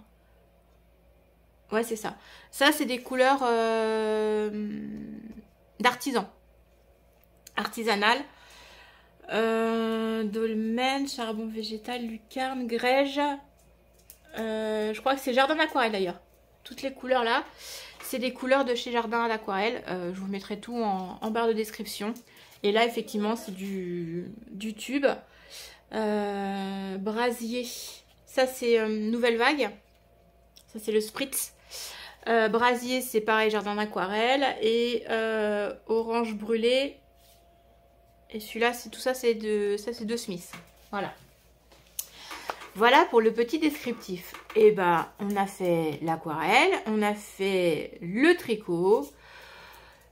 Ouais, c'est ça. Ça, c'est des couleurs d'artisan. Artisanales. Dolmen, charbon végétal, lucarne, grège. Je crois que c'est Jardin d'Aquarelle d'ailleurs. Toutes les couleurs là, c'est des couleurs de chez Jardin d'Aquarelle. Je vous mettrai tout en barre de description. Et là, effectivement, c'est du tube. Brasier. Ça, c'est Nouvelle Vague. Ça, c'est le Spritz. Brasier, c'est pareil, Jardin d'Aquarelle. Et Orange Brûlé. Et celui-là, tout ça, c'est de Smith. Voilà. Voilà pour le petit descriptif. Et ben, on a fait l'aquarelle, on a fait le tricot.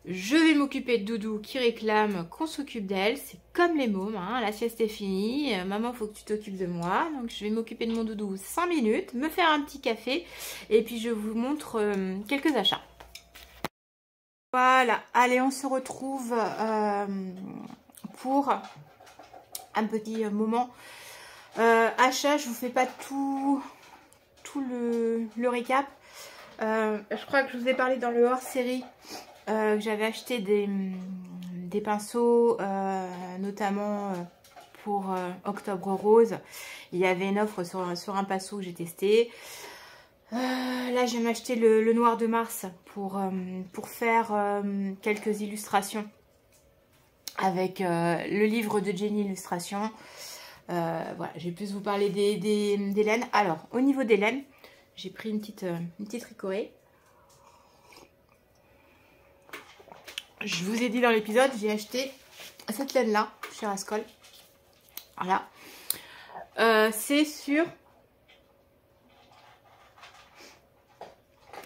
Je vais m'occuper de Doudou qui réclame qu'on s'occupe d'elle. C'est comme les mômes, hein. La sieste est finie. Maman, faut que tu t'occupes de moi. Donc, je vais m'occuper de mon Doudou 5 minutes, me faire un petit café. Et puis, je vous montre quelques achats. Voilà, allez, on se retrouve pour un petit moment achat. Je vous fais pas tout le récap. Je crois que je vous ai parlé dans le hors-série que j'avais acheté des pinceaux, notamment pour Octobre Rose. Il y avait une offre sur un pinceau que j'ai testé. Là, je vais m'acheter le Noir de Mars pour faire quelques illustrations avec le livre de Jenny Illustration. Voilà, je vais plus vous parler des laines. Alors, au niveau des laines, j'ai pris une petite Ricoré. Je vous ai dit dans l'épisode, j'ai acheté cette laine-là chez Rascol. Voilà. C'est sur...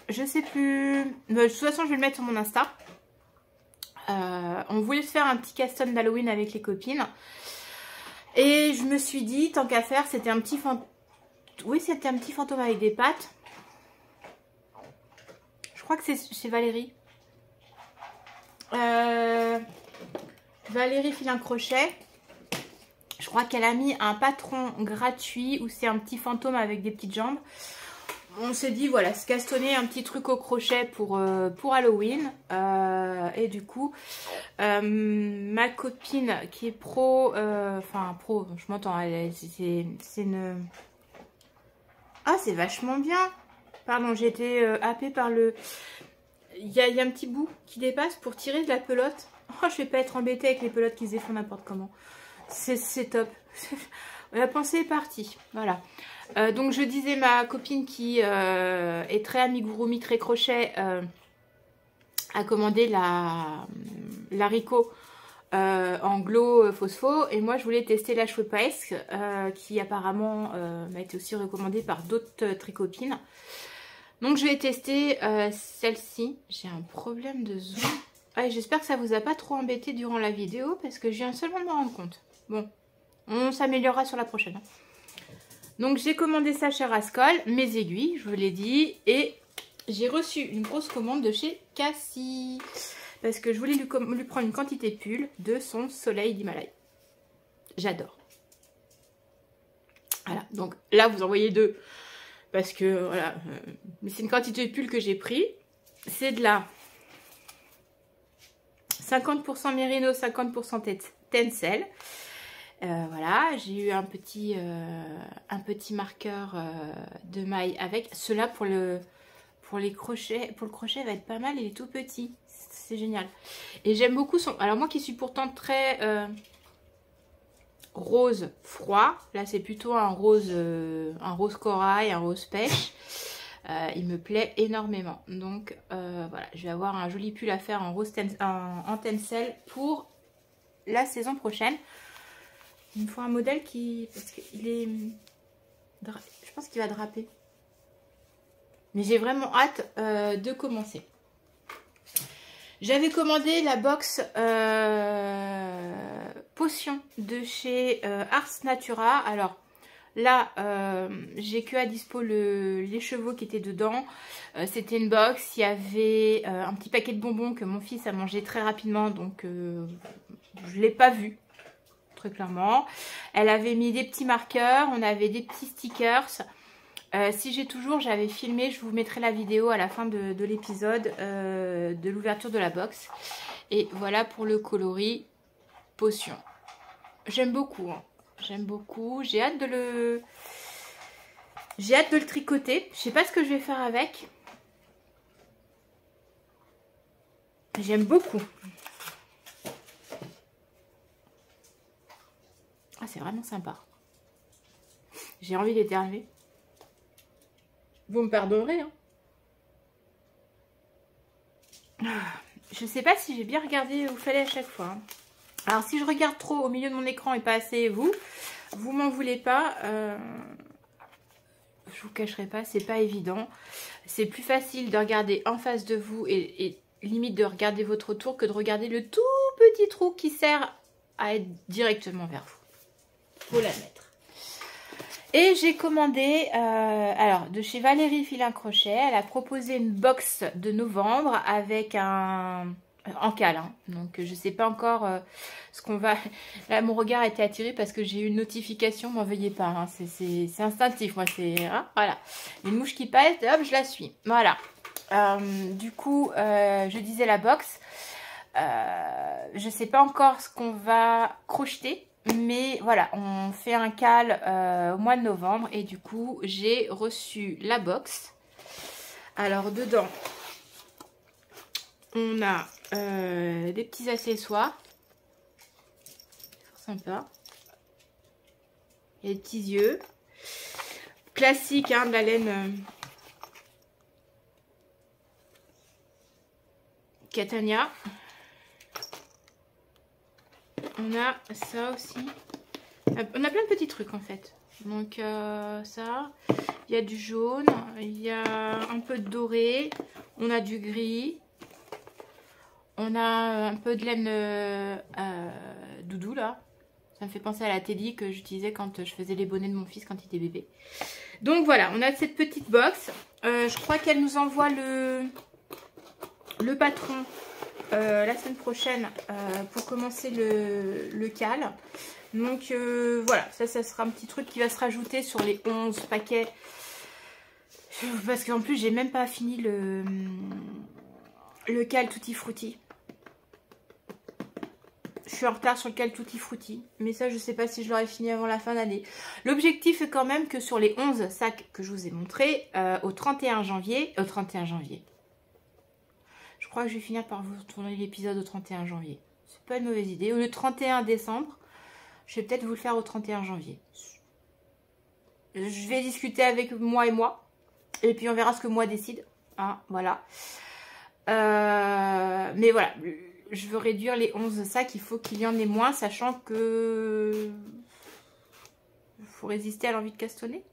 Je sais plus... De toute façon, je vais le mettre sur mon Insta. On voulait se faire un petit custom d'Halloween avec les copines. Et je me suis dit, tant qu'à faire, c'était un petit fantôme. Oui, c'était un petit fantôme avec des pattes. Je crois que c'est chez Valérie. Valérie file un crochet. Je crois qu'elle a mis un patron gratuit où c'est un petit fantôme avec des petites jambes. On s'est dit, voilà, se castonner un petit truc au crochet pour Halloween. Et du coup, ma copine qui est pro, enfin pro, je m'entends, c'est une... Ah, c'est vachement bien. Pardon, j'ai été happée par le... Il y a un petit bout qui dépasse pour tirer de la pelote. Oh, je vais pas être embêtée avec les pelotes qui se défont n'importe comment. C'est top. La pensée est partie. Voilà. Donc je disais, ma copine qui est très amigurumi, très crochet, a commandé la Rico en glow phospho. Et moi je voulais tester la Chouepaesque qui apparemment m'a été aussi recommandée par d'autres tricopines. Donc je vais tester celle-ci. J'ai un problème de zoom. Ah, j'espère que ça vous a pas trop embêté durant la vidéo parce que je viens seulement de me rendre compte. Bon, on s'améliorera sur la prochaine. Donc j'ai commandé ça chez Rascol, mes aiguilles, je vous l'ai dit, et j'ai reçu une grosse commande de chez Cassie. Parce que je voulais lui prendre une quantité de pull de son Soleil d'Himalaya. J'adore. Voilà, donc là vous en voyez deux. Parce que voilà, mais c'est une quantité de pull que j'ai pris. C'est de la 50% Merino, 50% Tencel. Voilà, j'ai eu un petit marqueur de maille avec. Cela pour les crochets, pour le crochet, il va être pas mal, il est tout petit. C'est génial. Et j'aime beaucoup son... Alors moi qui suis pourtant très rose froid, là c'est plutôt un rose corail, un rose pêche. Il me plaît énormément. Donc voilà, je vais avoir un joli pull à faire en rose en tencel pour la saison prochaine. Il me faut un modèle qui... parce qu'il est... je pense qu'il va draper. Mais j'ai vraiment hâte de commencer. J'avais commandé la box potion de chez Ars Natura. Alors là, j'ai que à dispo les chevaux qui étaient dedans. C'était une box, il y avait un petit paquet de bonbons que mon fils a mangé très rapidement. Donc je ne l'ai pas vu, très clairement. Elle avait mis des petits marqueurs, on avait des petits stickers. Si j'ai toujours, j'avais filmé, je vous mettrai la vidéo à la fin de l'épisode de l'ouverture de la box. Et voilà pour le coloris potion. J'aime beaucoup, hein. J'aime beaucoup. J'ai hâte de le tricoter. Je sais pas ce que je vais faire avec. J'aime beaucoup. Ah, c'est vraiment sympa. J'ai envie d'éternuer. Vous me pardonnerez, hein. Je sais pas si j'ai bien regardé où fallait à chaque fois, hein. Alors si je regarde trop au milieu de mon écran et pas assez vous m'en voulez pas. Je vous cacherai pas, c'est pas évident. C'est plus facile de regarder en face de vous et limite de regarder votre tour que de regarder le tout petit trou qui sert à être directement vers vous. Faut la mettre. Et j'ai commandé, alors de chez Valérie Filin Crochet, elle a proposé une box de novembre avec un... en cale, hein. Donc je sais pas encore ce qu'on va... Là mon regard a été attiré parce que j'ai eu une notification, m'en veuillez pas, hein. C'est instinctif, moi c'est... Hein, voilà, une mouche qui passe, hop je la suis, voilà. Du coup, je disais la box, je sais pas encore ce qu'on va crocheter. Mais voilà, on fait un cal au mois de novembre et du coup, j'ai reçu la box. Alors, dedans, on a des petits accessoires. Sympa. Et des petits yeux. Classique, hein, de la laine Catania. On a ça aussi. On a plein de petits trucs en fait. Donc ça, il y a du jaune, il y a un peu de doré, on a du gris, on a un peu de laine doudou là. Ça me fait penser à la Teddy que j'utilisais quand je faisais les bonnets de mon fils quand il était bébé. Donc voilà, on a cette petite box. Je crois qu'elle nous envoie le patron la semaine prochaine pour commencer le cal. Donc voilà, ça sera un petit truc qui va se rajouter sur les 11 paquets. Parce qu'en plus j'ai même pas fini le cal Tutti Frutti. Je suis en retard sur le cal Tutti Frutti, mais ça je sais pas si je l'aurai fini avant la fin d'année. L'objectif est quand même que sur les 11 sacs que je vous ai montrés, au 31 janvier, je crois que je vais finir par vous tourner l'épisode au 31 janvier. C'est pas une mauvaise idée. Ou le 31 décembre, je vais peut-être vous le faire au 31 janvier. Je vais discuter avec moi et moi. Et puis on verra ce que moi décide. Hein, voilà. Mais voilà, je veux réduire les 11 sacs. Il faut qu'il y en ait moins, sachant que... il faut résister à l'envie de castonner.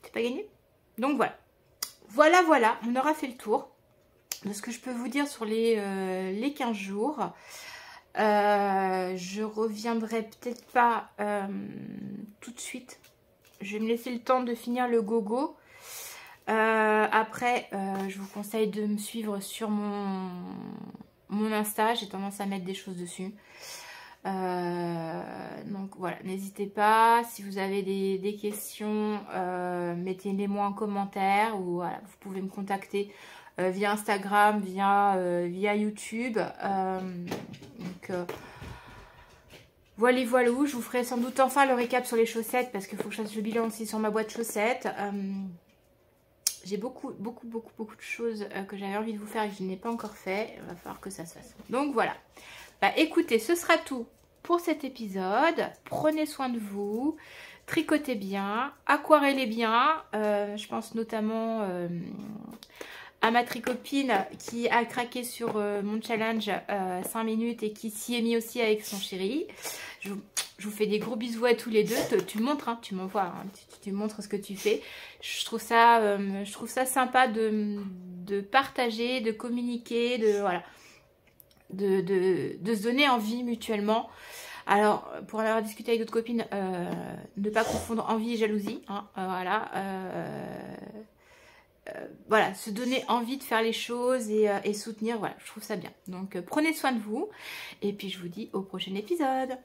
C'est pas gagné. Donc voilà. Voilà, on aura fait le tour de ce que je peux vous dire sur les 15 jours. Je reviendrai peut-être pas tout de suite je vais me laisser le temps de finir le gogo. Après, je vous conseille de me suivre sur mon Insta. J'ai tendance à mettre des choses dessus. Donc voilà, n'hésitez pas. Si vous avez des questions, mettez-les-moi en commentaire. Ou voilà, vous pouvez me contacter via Instagram, via YouTube. Voilà, je vous ferai sans doute enfin le récap sur les chaussettes parce qu'il faut que je fasse le bilan aussi sur ma boîte chaussettes. J'ai beaucoup de choses que j'avais envie de vous faire et que je n'ai pas encore fait. Il va falloir que ça se fasse. Donc voilà. Bah écoutez, ce sera tout pour cet épisode. Prenez soin de vous. Tricotez bien. Aquarellez bien. Je pense notamment à ma tricopine qui a craqué sur mon challenge 5 minutes et qui s'y est mis aussi avec son chéri. Je vous fais des gros bisous à tous les deux. Tu montres, hein, tu m'envoies, hein, tu montres ce que tu fais. Je trouve ça sympa de partager, de communiquer, voilà, de se donner envie mutuellement. Alors, pour en avoir discuté avec d'autres copines, ne pas confondre envie et jalousie. Hein, voilà. Voilà, se donner envie de faire les choses et soutenir, voilà, je trouve ça bien. Donc, prenez soin de vous. Et puis, je vous dis au prochain épisode.